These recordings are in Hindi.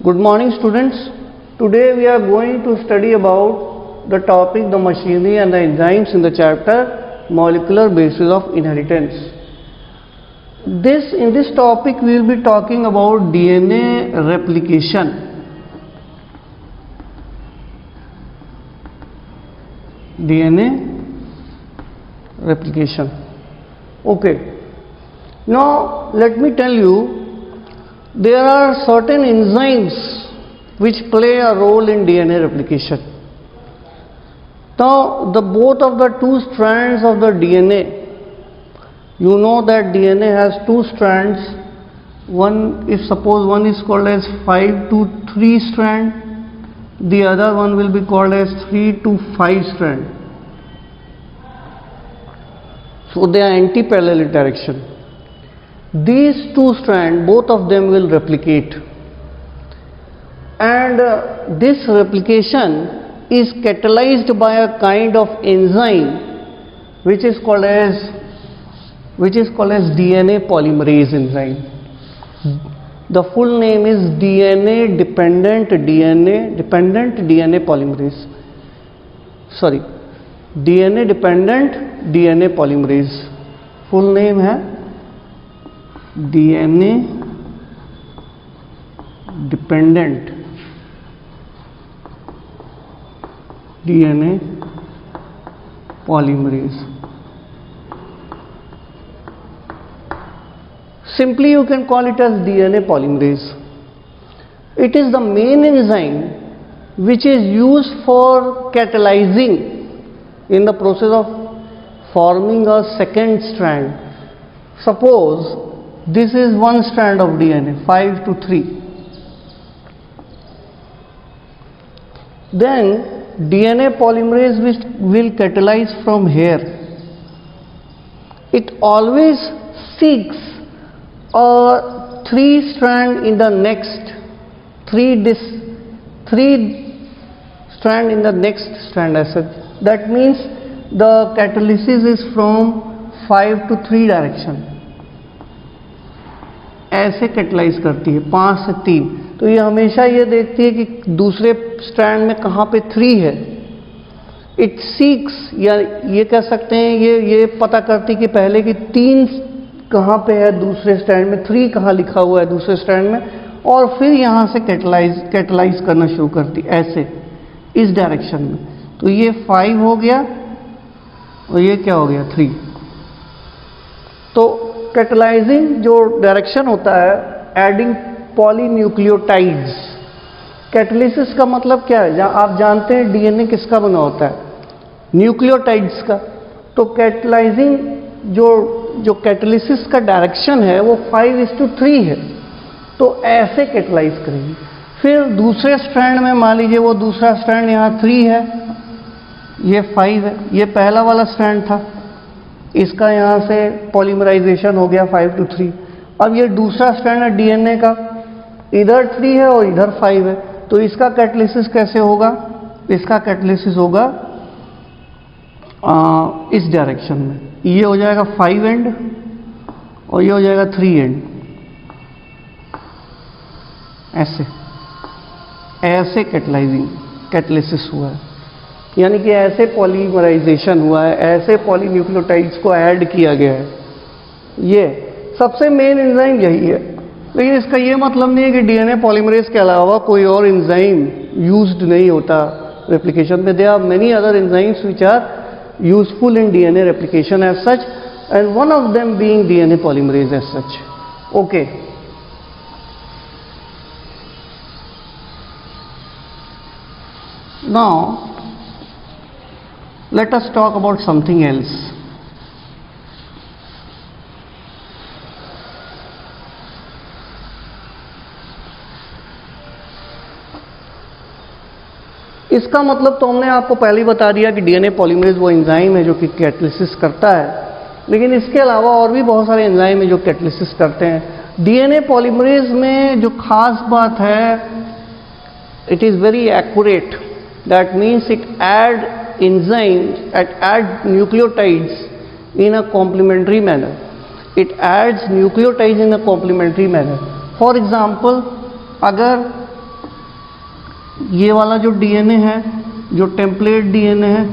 Good morning, students. Today we are going to study about the topic the machinery and the enzymes in the chapter molecular basis of inheritance. In this topic we will be talking about DNA replication. DNA replication. Okay. Now let me tell you, there are certain enzymes which play a role in DNA replication. Now both of the two strands of the DNA, you know that DNA has two strands. Suppose one is called as 5 to 3 strand, the other one will be called as 3 to 5 strand. So they are anti-parallel in direction. These two strands, both of them will replicate, and this replication is catalyzed by a kind of enzyme which is called as DNA polymerase enzyme. The full name is DNA dependent DNA polymerase. DNA dependent DNA polymerase. Full name है DNA dependent DNA polymerase. Simply you can call it as DNA polymerase. It is the main enzyme which is used for catalyzing in the process of forming a second strand. Suppose this is one strand of DNA, 5 to 3. Then DNA polymerase will catalyze from here. It always seeks a 3 strand in the next 3 strand in the next strand acid. That means the catalysis is from 5 to 3 direction. ऐसे कैटलाइज करती है 5 से 3. तो ये हमेशा ये देखती है कि दूसरे स्ट्रैंड में कहाँ पे 3 है. इट सीक्स, या ये कह सकते हैं ये पता करती कि पहले कि 3 कहाँ पे है दूसरे स्ट्रैंड में, 3 कहाँ लिखा हुआ है दूसरे स्ट्रैंड में, और फिर यहाँ से कैटलाइज करना शुरू करती ऐसे इस डायरेक्शन में. तो ये 5 हो गया और ये क्या हो गया 3. तो कैटलाइजिंग जो डायरेक्शन होता है, एडिंग पॉलीन्यूक्लियोटाइड्स. कैटलिसिस का मतलब क्या है? आप जानते हैं डीएनए किसका बना होता है? न्यूक्लियोटाइड्स का. तो कैटलाइजिंग जो कैटलिसिस का डायरेक्शन है वो 5:3 है. तो ऐसे कैटलाइज करेगी. फिर दूसरे स्ट्रैंड में मान लीजिए वो दूसरा स्ट्रैंड यहाँ 3 है, ये 5 है, ये पहला वाला स्ट्रैंड था, इसका यहाँ से पॉलीमराइजेशन हो गया 5 to 3. अब ये दूसरा स्ट्रैंड है डीएनए का, इधर 3 है और इधर 5 है. तो इसका कैटलिसिस कैसे होगा? इसका कैटलिसिस होगा इस डायरेक्शन में. ये हो जाएगा 5 एंड और ये हो जाएगा 3 एंड. ऐसे कैटलिसिस हुआ है, यानी कि ऐसे पॉलीमराइजेशन हुआ है, ऐसे पॉलीन्यूक्लियोटाइड्स को ऐड किया गया है. ये सबसे मेन एंजाइम यही है. लेकिन इसका ये मतलब नहीं है कि डीएनए पॉलीमरेज के अलावा कोई और एंजाइम यूज्ड नहीं होता रेप्लिकेशन में. There are many other enzymes which are useful in DNA replication as such, and one of them being DNA polymerase as such. Okay. Now let us talk about something else. इसका मतलब तो हमने आपको पहले ही बता दिया कि डीएनए पॉलीमरेज वो एंजाइम है जो कि कैटलिसिस करता है, लेकिन इसके अलावा और भी बहुत सारे एंजाइम है जो कैटलिसिस करते हैं. डीएनए पॉलीमरेज में जो खास बात है, it is very accurate. That means it adds nucleotides in a complementary manner. It adds nucleotides in a complementary manner. For example, अगर ये वाला जो डीएनए है, जो टेम्पलेट डीएनए है,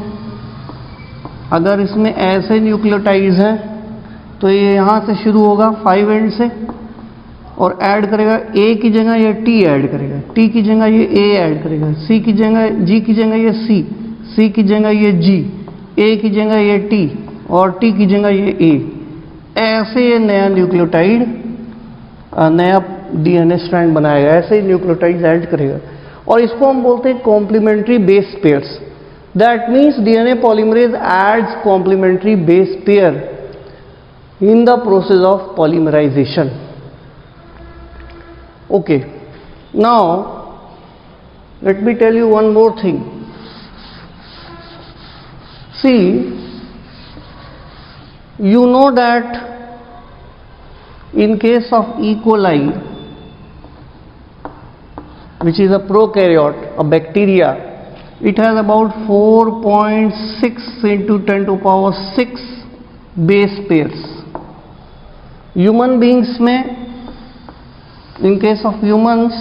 अगर इसमें ऐसे न्यूक्लियोटाइड्स हैं तो ये यहाँ से शुरू होगा 5 एंड से और ऐड करेगा, ए की जगह ये टी ऐड करेगा, टी की जगह ये ए ऐड करेगा, सी की जगह, जी की जगह ये सी, सी की जगह ये जी, ए की जगह ये टी और टी की जगह ये ए। ऐसे ये नया न्यूक्लियोटाइड, नया डीएनए स्ट्रैंड बनाएगा, ऐसे ही न्यूक्लियोटाइड ऐड करेगा और इसको हम बोलते हैं complementary base pairs. That means DNA polymerase aids complementary base pair in the process of polymerization. Okay, now let me tell you one more thing. See, you know that in case of E. coli, which is a prokaryote, a bacteria, it has about 4.6 into 10 to power 6 base pairs. Human beings में, in case of humans,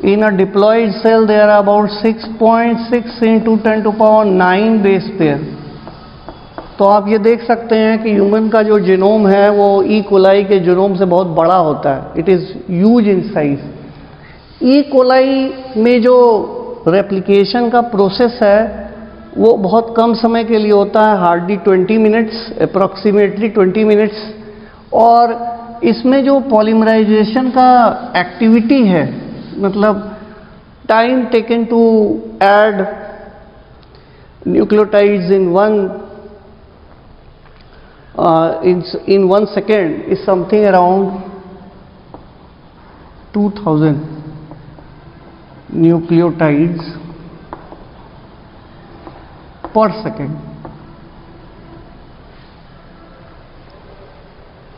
in a diploid cell there are about 6.6 into 10 to power 9 base pair. तो आप ये देख सकते हैं कि ह्यूमन का जो जीनोम है वो ई कोलाई के जीनोम से बहुत बड़ा होता है, it is huge in size. E coli में जो रेप्लिकेशन का प्रोसेस है वो बहुत कम समय के लिए होता है, हार्डली 20 मिनट्स, अप्रॉक्सीमेटली 20 मिनट्स। और इसमें जो पॉलीमराइजेशन का एक्टिविटी है, मतलब time taken to add nucleotides in 1 second is something around 2000 nucleotides per second।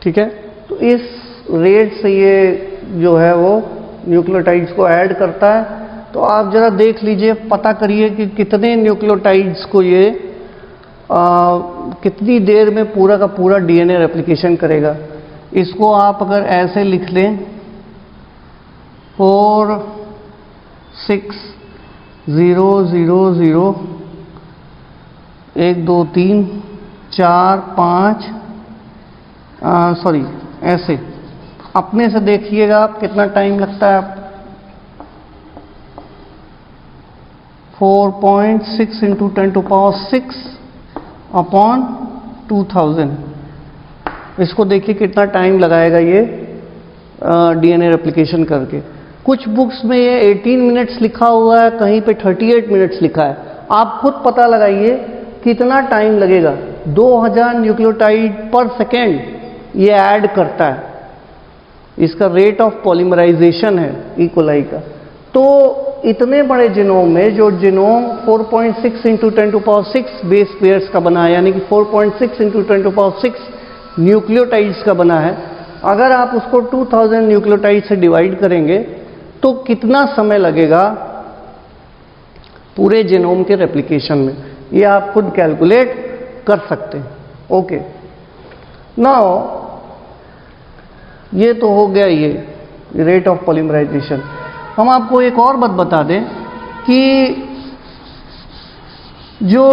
ठीक है, तो इस रेट से ये जो है वो न्यूक्लियोटाइड्स को ऐड करता है। तो आप जरा देख लीजिए, पता करिए कि कितने न्यूक्लियोटाइड्स को ये कितनी देर में पूरा का पूरा डीएनए रेप्लिकेशन करेगा। इसको आप अगर ऐसे लिख लें 4 6 0 0 0 1 2 3 4 5 सॉरी, ऐसे अपने से देखिएगा आप कितना टाइम लगता है। आप 4.6 into 10 to power 6 upon 2000, इसको देखिए कितना टाइम लगाएगा ये डीएनए रेप्लिकेशन करके। कुछ बुक्स में ये 18 मिनट्स लिखा हुआ है, कहीं पे 38 मिनट्स लिखा है। आप खुद पता लगाइए कितना टाइम लगेगा। 2000 न्यूक्लियोटाइड पर सेकेंड ये ऐड करता है, इसका रेट ऑफ पॉलीमराइजेशन है ई कोलाई का। तो इतने बड़े जीनोम में जो genome 4.6 into 10 to power 6 base pairs का बना है, यानी कि 4.6 into 10 to power 6 न्यूक्लियोटाइड्स का बना है, अगर आप उसको 2000 न्यूक्लियोटाइड से डिवाइड करेंगे तो कितना समय लगेगा पूरे जीनोम के रेप्लिकेशन में, ये आप खुद कैलकुलेट कर सकते हैं। ओके, नाउ ये तो हो गया ये रेट ऑफ पॉलीमराइजेशन। हम आपको एक और बात बता दें कि जो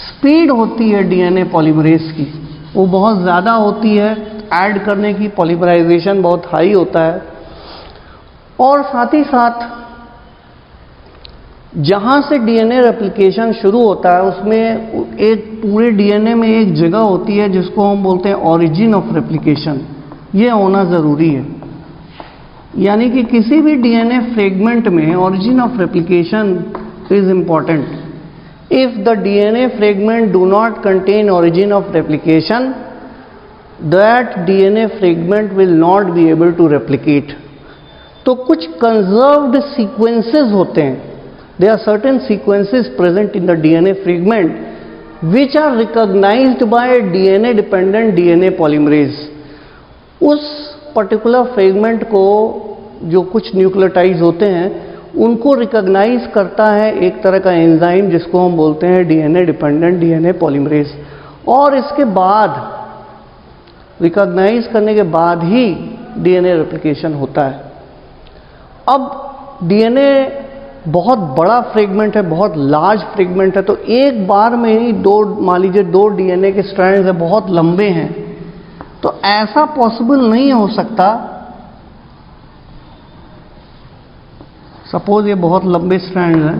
स्पीड होती है डीएनए पॉलीमरेज की वो बहुत ज़्यादा होती है, ऐड करने की पॉलीमराइजेशन बहुत हाई होता है। और साथ ही साथ जहाँ से डीएनए रेप्लिकेशन शुरू होता है उसमें एक पूरे डीएनए में एक जगह होती है जिसको हम बोलते हैं ओरिजिन ऑफ रेप्लिकेशन। ये होना ज़रूरी है, यानी कि किसी भी डीएनए फ्रेगमेंट में origin of replication is important. If the DNA fragment do not contain origin of replication, that DNA fragment will not be able to replicate. तो कुछ कंजर्व्ड सीक्वेंसेस होते हैं, there are certain sequences present in the DNA fragment which are recognized by DNA dependent DNA polymerase। उस पर्टिकुलर फ्रेगमेंट को जो कुछ न्यूक्लियोटाइड्स होते हैं उनको रिकॉग्नाइज करता है एक तरह का एंजाइम जिसको हम बोलते हैं डीएनए डिपेंडेंट डीएनए पॉलीमरेज। और इसके बाद रिकॉग्नाइज करने के बाद ही डीएनए रेप्लिकेशन होता है। अब डीएनए बहुत बड़ा फ्रेगमेंट है, बहुत लार्ज फ्रेगमेंट है, तो एक बार में ही मान लीजिए दो डीएनए के स्ट्रैंड्स है, बहुत लंबे हैं, तो ऐसा पॉसिबल नहीं हो सकता। सपोज ये बहुत लंबे स्ट्रैंड्स हैं,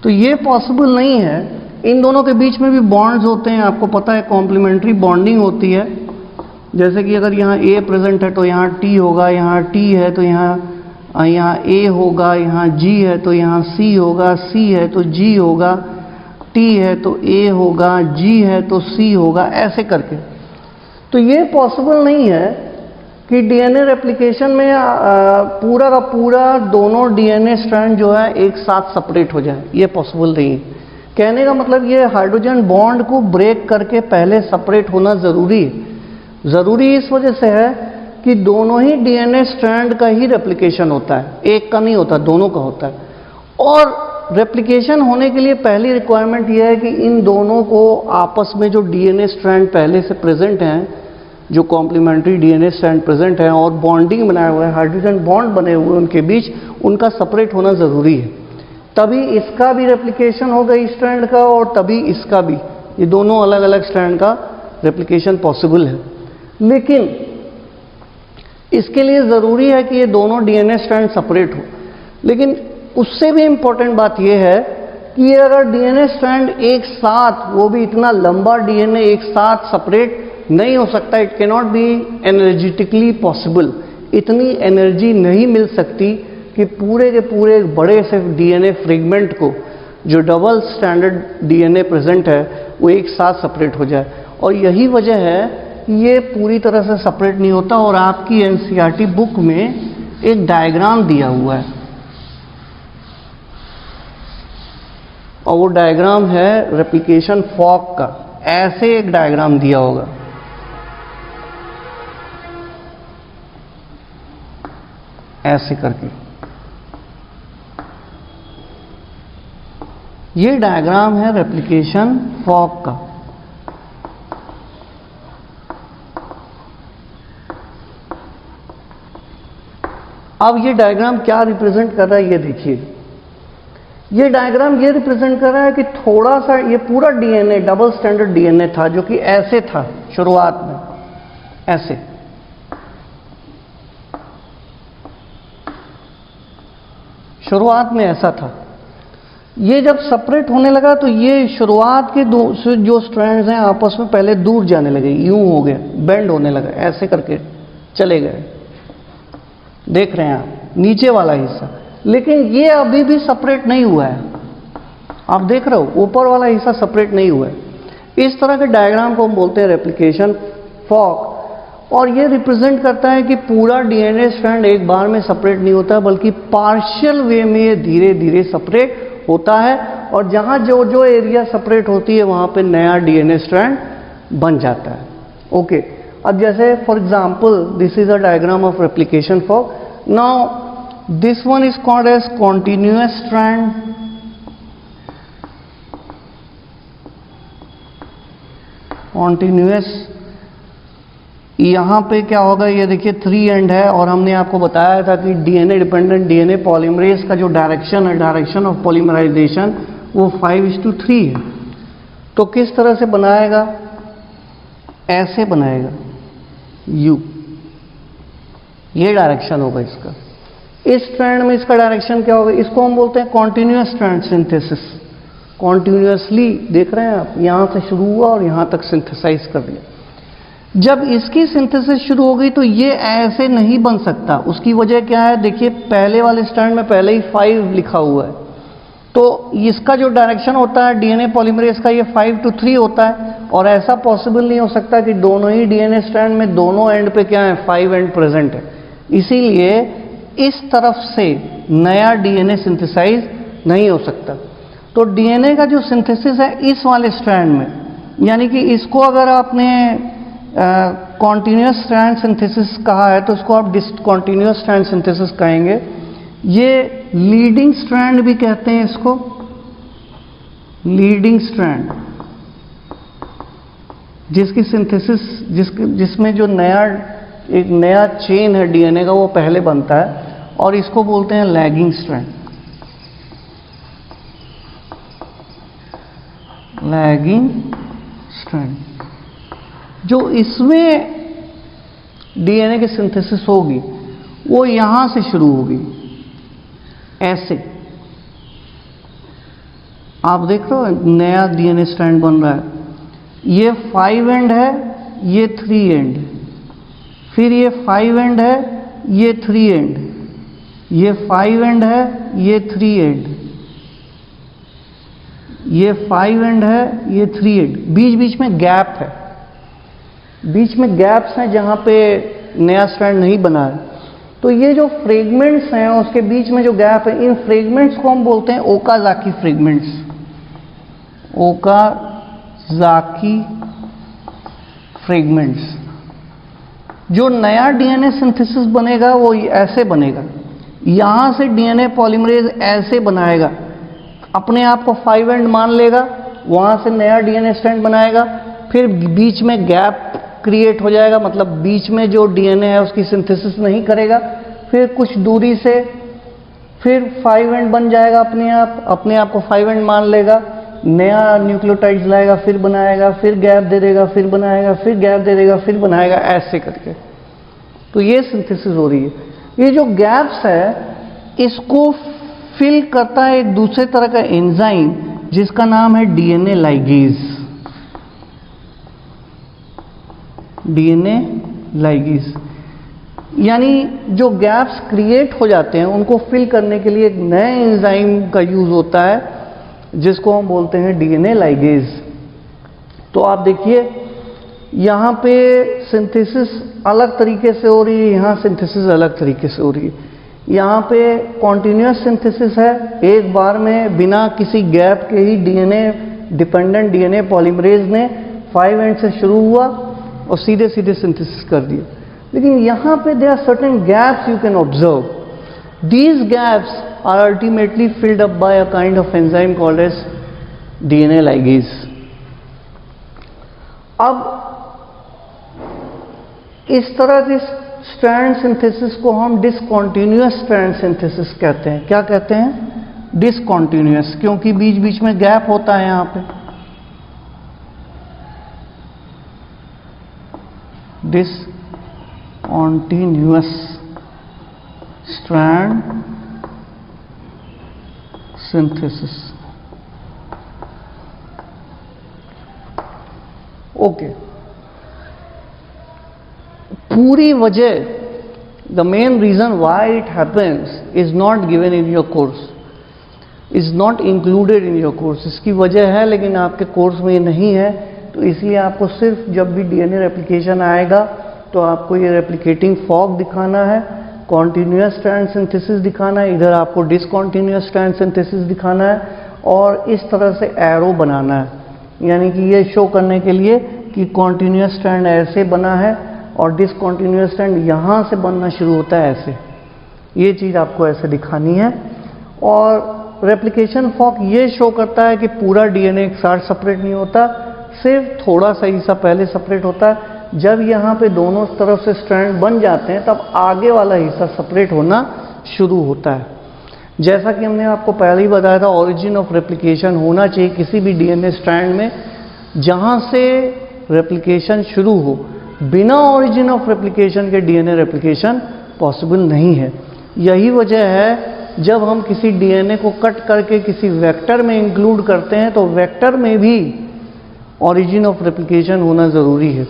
तो ये पॉसिबल नहीं है। इन दोनों के बीच में भी बॉन्ड्स होते हैं, आपको पता है, कॉम्प्लीमेंट्री बॉन्डिंग होती है। जैसे कि अगर यहाँ A प्रेजेंट है तो यहाँ T होगा, यहाँ T है तो यहाँ A होगा, यहाँ G है तो यहाँ C होगा, C है तो G होगा, T है तो A होगा, G है तो C होगा, ऐसे करके। तो ये पॉसिबल नहीं है कि डीएनए रेप्लिकेशन में पूरा का पूरा दोनों डीएनए स्ट्रैंड जो है एक साथ सेपरेट हो जाए, ये पॉसिबल नहीं है। कहने का मतलब ये हाइड्रोजन बॉन्ड को ब्रेक करके पहले सेपरेट होना ज़रूरी है। ज़रूरी इस वजह से है कि दोनों ही डीएनए स्ट्रैंड का ही रेप्लिकेशन होता है, एक का नहीं होता, दोनों का होता है। और रेप्लिकेशन होने के लिए पहली रिक्वायरमेंट यह है कि इन दोनों को आपस में जो डीएनए स्ट्रैंड पहले से प्रेजेंट हैं, जो कॉम्प्लीमेंट्री डीएनए स्ट्रैंड प्रेजेंट हैं और बॉन्डिंग बनाया हुआ है, हाइड्रोजन बॉन्ड बने हुए उनके बीच, उनका सेपरेट होना ज़रूरी है। तभी इसका भी रेप्लिकेशन होगा इस स्ट्रैंड का, और तभी इसका भी, ये दोनों अलग अलग स्ट्रैंड का रेप्लिकेशन पॉसिबल है। लेकिन इसके लिए ज़रूरी है कि ये दोनों डीएनए स्ट्रैंड सेपरेट हो। लेकिन उससे भी इम्पोर्टेंट बात यह है कि ये अगर डीएनए स्ट्रैंड एक साथ, वो भी इतना लंबा डीएनए एक साथ सेपरेट नहीं हो सकता, it can not be energetically possible. इतनी एनर्जी नहीं मिल सकती कि पूरे के पूरे बड़े से डीएनए फ्रेगमेंट को, जो डबल स्टैंडर्ड डीएनए प्रेजेंट है, वो एक साथ सेपरेट हो जाए। और यही वजह है कि ये पूरी तरह से सेपरेट नहीं होता। और आपकी एनसीईआरटी बुक में एक डायग्राम दिया हुआ है, और वो डायग्राम है रेप्लिकेशन फॉर्क का। ऐसे एक डायग्राम दिया होगा, ऐसे करके। ये डायग्राम है रेप्लिकेशन फॉर्क का। अब ये डायग्राम क्या रिप्रेजेंट कर रहा है, ये देखिए। ये डायग्राम ये रिप्रेजेंट कर रहा है कि थोड़ा सा ये पूरा डीएनए डबल स्टैंडर्ड डीएनए था, जो कि ऐसे था शुरुआत में, ऐसे। शुरुआत में ऐसा था। ये जब सेपरेट होने लगा तो ये शुरुआत के जो स्ट्रैंड्स हैं आपस में पहले दूर जाने लगे, यूं हो गया, बेंड होने लगा, ऐसे करके चले गए। देख रहे हैं आप नीचे वाला हिस्सा, लेकिन ये अभी भी सेपरेट नहीं हुआ है। आप देख रहे हो ऊपर वाला हिस्सा सेपरेट नहीं हुआ है। इस तरह के डायग्राम को हम बोलते हैं रेप्लिकेशन फॉर्क। और ये रिप्रेजेंट करता है कि पूरा डीएनए स्ट्रैंड एक बार में सेपरेट नहीं होता, बल्कि पार्शियल वे में ये धीरे धीरे सेपरेट होता है। और जहां जो जो एरिया सेपरेट होती है वहां पे नया डीएनए स्ट्रैंड बन जाता है। ओके, अब जैसे for example this is a diagram of replication fork. Now this one is called as continuous strand, continuous. यहां पे क्या होगा, ये देखिए 3 एंड है, और हमने आपको बताया था कि डीएनए डिपेंडेंट डीएनए पॉलीमरेज का जो डायरेक्शन है, डायरेक्शन ऑफ पॉलीमराइजेशन, वो 5:3 है। तो किस तरह से बनाएगा, ऐसे बनाएगा, यू, ये डायरेक्शन होगा इसका। इस स्ट्रैंड में इसका डायरेक्शन क्या होगा, इसको हम बोलते हैं कॉन्टिन्यूअस स्ट्रैंड सिंथेसिस। कॉन्टिन्यूअसली देख रहे हैं आप, यहां से शुरू हुआ और यहां तक सिंथेसाइज कर दिया। जब इसकी सिंथेसिस शुरू हो गई तो ये ऐसे नहीं बन सकता। उसकी वजह क्या है, देखिए पहले वाले स्टैंड में पहले ही 5 लिखा हुआ है, तो इसका जो डायरेक्शन होता है डीएनए पॉलीमरेज का, ये 5:3 होता है। और ऐसा पॉसिबल नहीं हो सकता कि दोनों ही डीएनए स्ट्रैंड में दोनों एंड पे क्या है, 5 एंड प्रेजेंट है। इसीलिए इस तरफ से नया डीएनए सिंथेसाइज नहीं हो सकता। तो डीएनए का जो सिंथेसिस है इस वाले स्ट्रैंड में, यानी कि इसको अगर आपने कॉन्टिन्यूअस स्ट्रैंड सिंथेसिस कहा है तो इसको आप डिसकॉन्टिन्यूअस स्ट्रैंड सिंथेसिस कहेंगे। ये लीडिंग स्ट्रैंड भी कहते हैं इसको, लीडिंग स्ट्रैंड, जिसकी सिंथेसिस जिसमें जो नया एक नया चेन है डीएनए का, वो पहले बनता है और इसको बोलते हैं लैगिंग स्ट्रैंड। Lagging strand. जो इसमें डीएनए की सिंथेसिस होगी वो यहां से शुरू होगी, ऐसे आप देख रहे हो नया डीएनए स्ट्रैंड बन रहा है। ये 5 एंड है, ये 3 एंड, फिर ये 5 एंड है, ये 3 एंड, ये 5 एंड है, ये 3 एंड, ये 5 एंड है, ये 3 एंड। बीच बीच में गैप है, बीच में गैप्स हैं जहां पे नया स्ट्रैंड नहीं बना है। तो ये जो फ्रेगमेंट्स हैं उसके बीच में जो गैप है, इन फ्रेगमेंट्स को हम बोलते हैं ओकाज़ाकी फ्रेगमेंट्स। Okazaki fragments. जो नया डीएनए सिंथेसिस बनेगा वो ऐसे बनेगा, यहां से डीएनए पॉलीमरेज ऐसे बनाएगा, अपने आप को 5 एंड मान लेगा, वहां से नया डीएनए स्ट्रैंड बनाएगा, फिर बीच में गैप क्रिएट हो जाएगा, मतलब बीच में जो डीएनए है उसकी सिंथेसिस नहीं करेगा, फिर कुछ दूरी से फिर 5 एंड बन जाएगा, अपने आप को 5 एंड मान लेगा, नया न्यूक्लियोटाइड्स लाएगा, फिर बनाएगा, फिर गैप दे देगा, फिर बनाएगा, फिर गैप दे देगा, फिर बनाएगा, ऐसे करके। तो ये सिंथेसिस हो रही है। ये जो गैप्स है इसको फिल करता है एक दूसरे तरह का एंजाइम जिसका नाम है डीएनए लाइगेज। डीएनए लाइगेज यानी जो गैप्स क्रिएट हो जाते हैं उनको फिल करने के लिए एक नए एंजाइम का यूज होता है जिसको हम बोलते हैं डीएनए लाइगेज। तो आप देखिए यहाँ पे सिंथेसिस अलग तरीके से हो रही है, यहाँ सिंथेसिस अलग तरीके से हो रही है। यहाँ पे कॉन्टिन्यूस सिंथेसिस है, एक बार में बिना किसी गैप के ही डीएनए डिपेंडेंट डीएनए पॉलीमरेज ने 5 एंड से शुरू हुआ और सीधे सीधे सिंथेसिस कर दिया। लेकिन यहाँ पे there are certain gaps you can observe. These gaps are ultimately filled up by a kind of enzyme called as DNA ligase. अब इस तरह की स्ट्रैंड सिंथेसिस को हम डिसकॉन्टिन्यूअस स्ट्रैंड सिंथेसिस कहते हैं। क्या कहते हैं? डिसकॉन्टिन्यूअस, क्योंकि बीच बीच में गैप होता है यहां पे। Discontinuous strand synthesis. ओके, पूरी वजह, the main reason why it happens is not given in your course, is not included in your course. इसकी वजह है लेकिन आपके कोर्स में ये नहीं है, तो इसलिए आपको सिर्फ जब भी डीएनए रेप्लिकेशन आएगा तो आपको ये रेप्लिकेटिंग फॉर्क दिखाना है, कॉन्टिन्यूअस स्ट्रैंड सिंथेसिस दिखाना है, इधर आपको डिसकॉन्टिन्यूअस स्ट्रैंड सिंथेसिस दिखाना है, और इस तरह से एरो बनाना है, यानी कि ये शो करने के लिए कि कॉन्टिन्यूअस स्ट्रैंड ऐसे बना है और डिसकॉन्टिन्यूअस स्ट्रैंड यहाँ से बनना शुरू होता है ऐसे। ये चीज़ आपको ऐसे दिखानी है। और रेप्लिकेशन फॉर्क ये शो करता है कि पूरा डीएनए एक साथ सेपरेट नहीं होता, सिर्फ थोड़ा सा हिस्सा पहले सेपरेट होता है। जब यहाँ पे दोनों तरफ से स्ट्रैंड बन जाते हैं तब आगे वाला हिस्सा सेपरेट होना शुरू होता है। जैसा कि हमने आपको पहले ही बताया था, ओरिजिन ऑफ रेप्लिकेशन होना चाहिए किसी भी डीएनए स्ट्रैंड में जहाँ से रेप्लिकेशन शुरू हो। बिना ओरिजिन ऑफ रेप्लिकेशन के डीएनए रेप्लिकेशन पॉसिबल नहीं है। यही वजह है जब हम किसी डीएनए को कट करके किसी वेक्टर में इंक्लूड करते हैं तो वेक्टर में भी ओरिजिन ऑफ रेप्लिकेशन होना ज़रूरी है।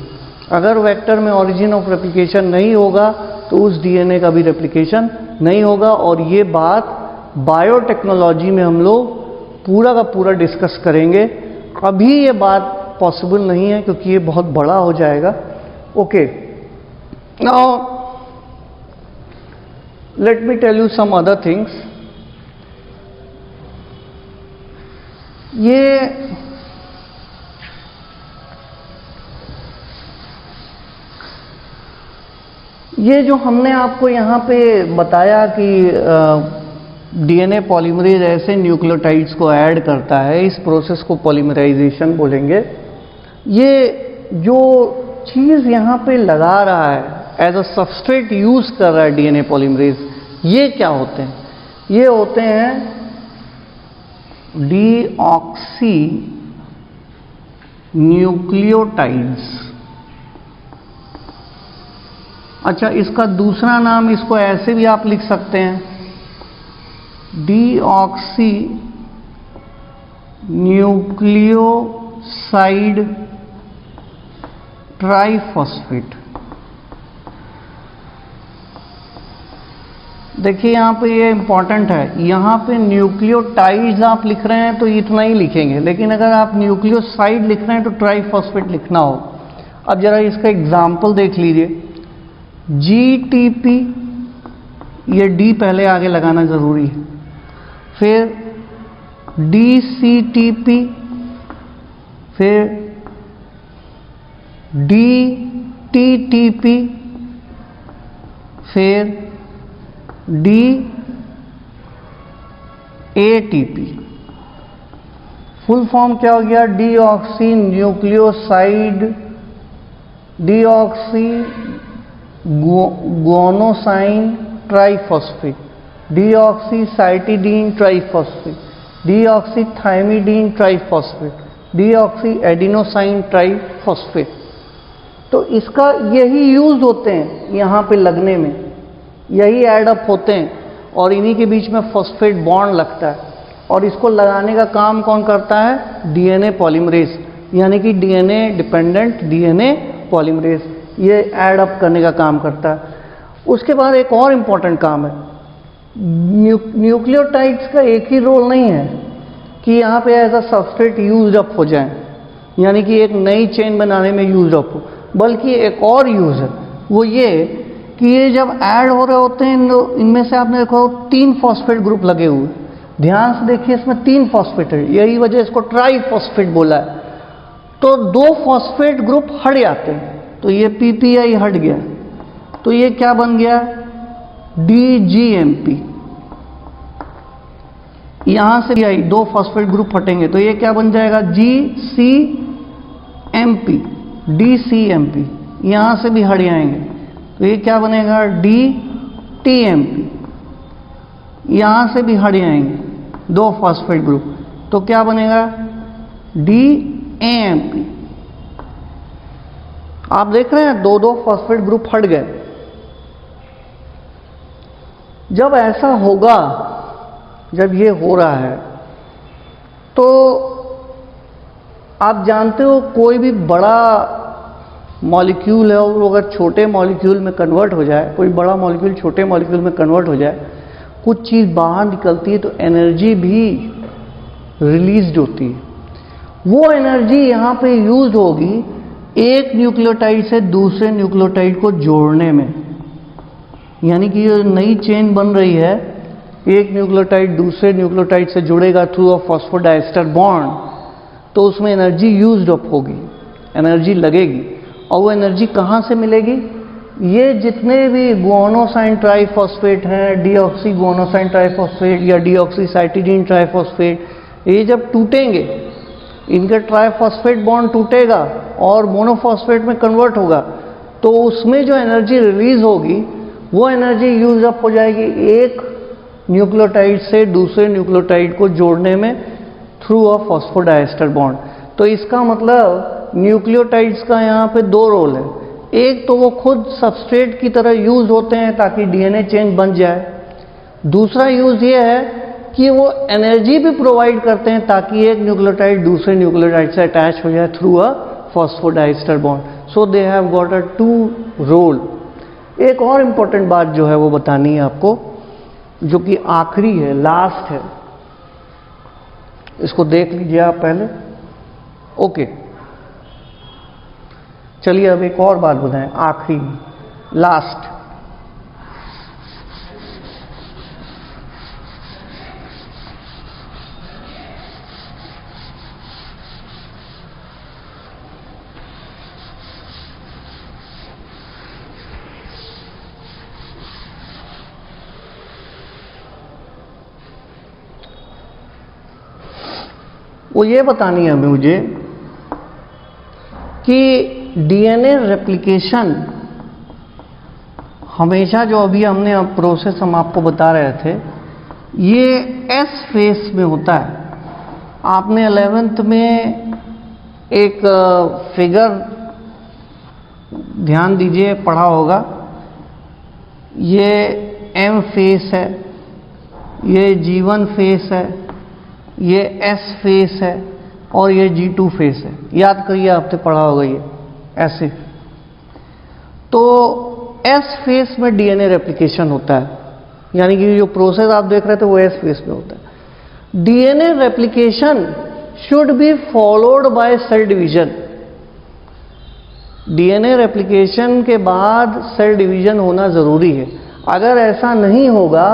अगर वेक्टर में ओरिजिन ऑफ रेप्लिकेशन नहीं होगा तो उस डीएनए का भी रेप्लिकेशन नहीं होगा। और ये बात बायोटेक्नोलॉजी में हम लोग पूरा का पूरा डिस्कस करेंगे। अभी ये बात पॉसिबल नहीं है क्योंकि ये बहुत बड़ा हो जाएगा। Okay, now let me tell you some other things. ये जो हमने आपको यहाँ पे बताया कि डीएनए पॉलीमरेज ऐसे न्यूक्लियोटाइड्स को ऐड करता है, इस प्रोसेस को पॉलीमराइजेशन बोलेंगे। ये जो चीज़ यहाँ पे लगा रहा है एज अ सबस्ट्रेट यूज कर रहा है डीएनए पॉलीमरेज, ये क्या होते हैं? ये होते हैं डीऑक्सी न्यूक्लियोटाइड्स। अच्छा, इसका दूसरा नाम, इसको ऐसे भी आप लिख सकते हैं, डीऑक्सी न्यूक्लियोसाइड ट्राइफॉस्फेट। देखिए यहां पे ये इंपॉर्टेंट है, यहां पे न्यूक्लियोटाइड्स आप लिख रहे हैं तो इतना ही लिखेंगे, लेकिन अगर आप न्यूक्लियोसाइड लिख रहे हैं तो ट्राइफॉस्फेट लिखना हो। अब जरा इसका एग्जाम्पल देख लीजिए, जीटीपी, ये डी पहले आगे लगाना जरूरी है, फिर डीसीटीपी, फिर डीटीटीपी, फिर डीएटीपी। फुल फॉर्म क्या हो गया? Deoxy nucleoside, deoxy guanosine triphosphate, deoxycytidine triphosphate, deoxythymidine triphosphate, deoxy adenosine triphosphate. तो इसका यही यूज होते हैं यहां पे लगने में, यही एडअप होते हैं और इन्हीं के बीच में फॉस्फेट बॉन्ड लगता है। और इसको लगाने का काम कौन करता है? डीएनए पॉलीमरेज, यानी कि डीएनए डिपेंडेंट डीएनए पॉलीमरेज, ये एडअप करने का काम करता है। उसके बाद एक और इंपॉर्टेंट काम है, न्यूक्लियोटाइड्स का एक ही रोल नहीं है कि यहाँ पे as a substrate use up हो जाए, यानी कि एक नई चेन बनाने में यूज अप हो, बल्कि एक और यूज है, वो ये कि ये जब ऐड हो रहे होते हैं इनमें से आपने देखो 3 फॉस्फेट ग्रुप लगे हुए, ध्यान से देखिए इसमें 3 फॉस्फेट है, यही वजह इसको ट्राइफॉस्फेट बोला है। तो 2 फॉस्फेट ग्रुप हट जाते हैं, तो ये पीपीआई हट गया, तो ये क्या बन गया? डीजीएमपी। यहां से भी 2 फॉस्फेट ग्रुप हटेंगे तो ये क्या बन जाएगा? जीसीएमपी, डीसीएमपी। यहां से भी हट जाएंगे तो ये क्या बनेगा? डीटीएमपी। यहां से भी हट जाएंगे 2 फॉस्फेट ग्रुप तो क्या बनेगा? डीएएमपी। आप देख रहे हैं 2 फॉस्फेट ग्रुप हट गए। जब ऐसा होगा, जब ये हो रहा है, तो आप जानते हो कोई भी बड़ा मॉलिक्यूल है और अगर छोटे मॉलिक्यूल में कन्वर्ट हो जाए, कोई बड़ा मॉलिक्यूल छोटे मॉलिक्यूल में कन्वर्ट हो जाए, कुछ चीज़ बाहर निकलती है तो एनर्जी भी रिलीज्ड होती है। वो एनर्जी यहाँ पे यूज होगी एक न्यूक्लियोटाइड से दूसरे न्यूक्लियोटाइड को जोड़ने में, यानी कि ये नई चेन बन रही है, एक न्यूक्लियोटाइड दूसरे न्यूक्लियोटाइड से जुड़ेगा थ्रू अ फॉस्फोडाइस्टर बॉन्ड, तो उसमें एनर्जी यूज्ड अप होगी, एनर्जी लगेगी। और वो एनर्जी कहाँ से मिलेगी? ये जितने भी गोनोसाइन ट्राइफॉस्फेट हैं, डीऑक्सी गोनोसाइन ट्राइफॉस्फेट या डीऑक्सीसाइटिडीन ट्राइफॉस्फेट, ये जब टूटेंगे, इनका ट्राइफॉस्फेट बॉन्ड टूटेगा और मोनोफॉस्फेट में कन्वर्ट होगा, तो उसमें जो एनर्जी रिलीज होगी वो एनर्जी यूज अप हो जाएगी एक न्यूक्लियोटाइड से दूसरे न्यूक्लियोटाइड को जोड़ने में थ्रू अ फॉस्फोडाइस्टर बॉन्ड। तो इसका मतलब न्यूक्लियोटाइड्स का यहाँ पे 2 रोल है, एक तो वो खुद सबस्ट्रेट की तरह यूज होते हैं ताकि डीएनए चेन बन जाए, दूसरा यूज ये है कि वो एनर्जी भी प्रोवाइड करते हैं ताकि एक न्यूक्लियोटाइड दूसरे न्यूक्लियोटाइड से अटैच हो जाए through a phosphodiester bond. So they have got a 2 role. एक और इंपॉर्टेंट बात जो है वो बतानी है आपको, जो कि आखिरी है, लास्ट है, इसको देख लीजिए आप पहले। ओके, चलिए अब एक और बात बताएं, आखिरी, लास्ट। वो ये बतानी है हमें मुझे कि डीएनए रेप्लिकेशन हमेशा जो अभी हमने प्रोसेस हम आपको बता रहे थे, ये एस फेस में होता है। आपने 11th में एक फिगर ध्यान दीजिए पढ़ा होगा, ये एम फेस है, ये G1 फेस है, ये S फेस है और ये G2 फेस है। याद करिए, आपने पढ़ा होगा ये ऐसे। तो S फेस में डीएनए रेप्लिकेशन होता है, यानी कि जो प्रोसेस आप देख रहे थे वो S फेस में होता है। DNA replication should be followed by cell division. DNA replication के बाद सेल डिवीजन होना जरूरी है। अगर ऐसा नहीं होगा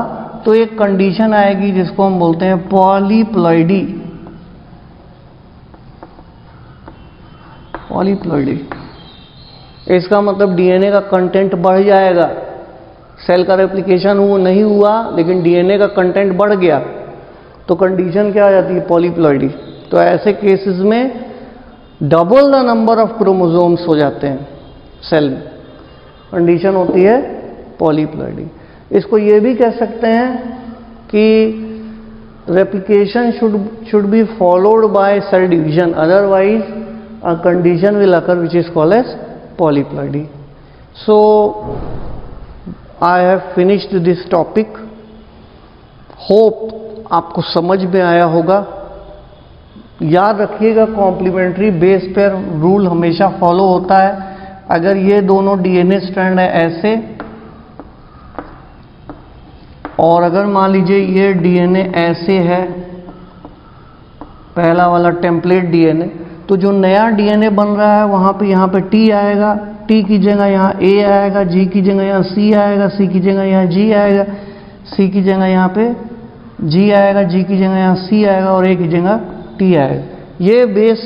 तो एक कंडीशन आएगी जिसको हम बोलते हैं पॉलीप्लॉइडी। पॉलीप्लॉइडी इसका मतलब डीएनए का कंटेंट बढ़ जाएगा। सेल का रेप्लिकेशन वो नहीं हुआ लेकिन डीएनए का कंटेंट बढ़ गया, तो कंडीशन क्या आ जाती है? पॉलीप्लॉइडी। तो ऐसे केसेस में double the number of chromosomes हो जाते हैं सेल में, कंडीशन होती है पॉलीप्लॉइडी। इसको ये भी कह सकते हैं कि replication should be followed by cell division, otherwise a condition will occur which is called as polyploidy. So I have finished this topic. Hope आपको समझ में आया होगा। याद रखिएगा, कॉम्प्लीमेंट्री बेस पेयर रूल हमेशा फॉलो होता है। अगर ये दोनों डीएनए स्ट्रैंड है ऐसे, और अगर मान लीजिए ये डीएनए ऐसे है, पहला वाला टेम्पलेट डीएनए, तो जो नया डीएनए बन रहा है वहां पे यहाँ पे टी आएगा, टी की जगह यहाँ ए आएगा, जी की जगह यहाँ सी आएगा, सी की जगह यहाँ जी आएगा, सी की जगह यहाँ पे जी आएगा, जी की जगह यहाँ सी आएगा और ए की जगह टी आएगा। ये बेस,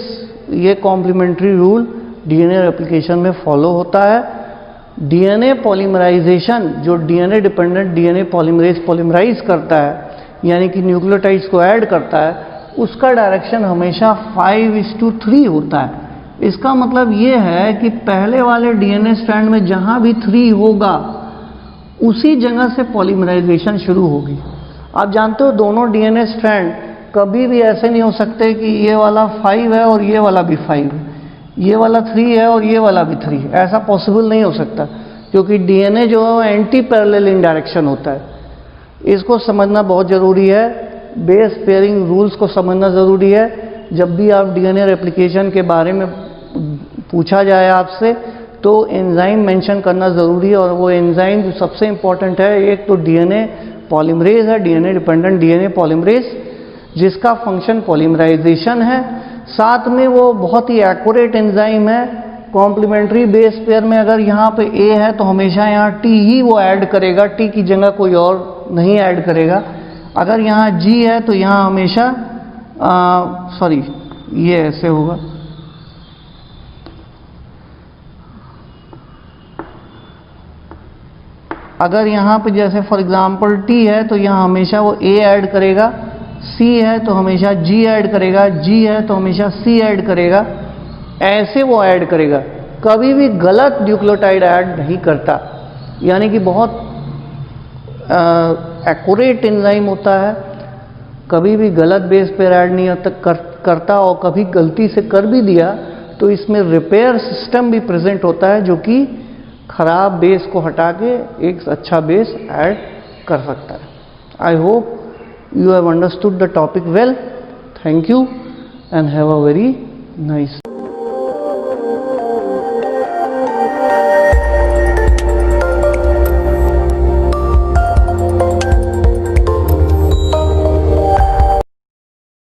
ये कॉम्प्लीमेंट्री रूल डीएनए रेप्लिकेशन में फॉलो होता है। डीएनए पॉलीमराइजेशन, जो डीएनए डिपेंडेंट डीएनए पॉलीमराइज करता है, यानी कि न्यूक्लियोटाइड्स को ऐड करता है, उसका डायरेक्शन हमेशा 5:3 होता है। इसका मतलब ये है कि पहले वाले डीएनए स्ट्रैंड में जहां भी 3 होगा उसी जगह से पॉलीमराइजेशन शुरू होगी। आप जानते हो दोनों डीएनए स्ट्रैंड कभी भी ऐसे नहीं हो सकते कि ये वाला 5 है और ये वाला भी 5 है, ये वाला 3 है और ये वाला भी 3 है। ऐसा पॉसिबल नहीं हो सकता, क्योंकि डीएनए जो है एंटी पैरेलल इन डायरेक्शन होता है। इसको समझना बहुत ज़रूरी है। बेस पेयरिंग रूल्स को समझना ज़रूरी है। जब भी आप डीएनए रेप्लिकेशन के बारे में पूछा जाए आपसे, तो एंजाइम मेंशन करना ज़रूरी है। और वो एंजाइम जो सबसे इम्पॉर्टेंट है, एक तो डीएनए पॉलीमरेज है, डीएनए डिपेंडेंट डीएनए पॉलीमरेज, जिसका फंक्शन पॉलीमराइजेशन है। साथ में वो बहुत ही एक्यूरेट एंजाइम है। कॉम्प्लीमेंट्री बेस पेयर में अगर यहाँ पे ए है तो हमेशा यहाँ टी ही वो ऐड करेगा, टी की जगह कोई और नहीं ऐड करेगा। अगर यहाँ जी है तो यहाँ हमेशा ये ऐसे होगा, अगर यहाँ पे जैसे फॉर एग्जांपल टी है तो यहाँ हमेशा वो ए ऐड करेगा, सी है तो हमेशा जी ऐड करेगा, जी है तो हमेशा सी ऐड करेगा, ऐसे वो ऐड करेगा। कभी भी गलत न्यूक्लियोटाइड ऐड नहीं करता, यानी कि बहुत एक्यूरेट एंजाइम होता है। कभी भी गलत बेस पेयर ऐड नहीं करता, और कभी गलती से कर भी दिया तो इसमें रिपेयर सिस्टम भी प्रेजेंट होता है, जो कि खराब बेस को हटा के एक अच्छा बेस ऐड कर सकता है। I hope you have understood the topic well. Thank you and have a very nice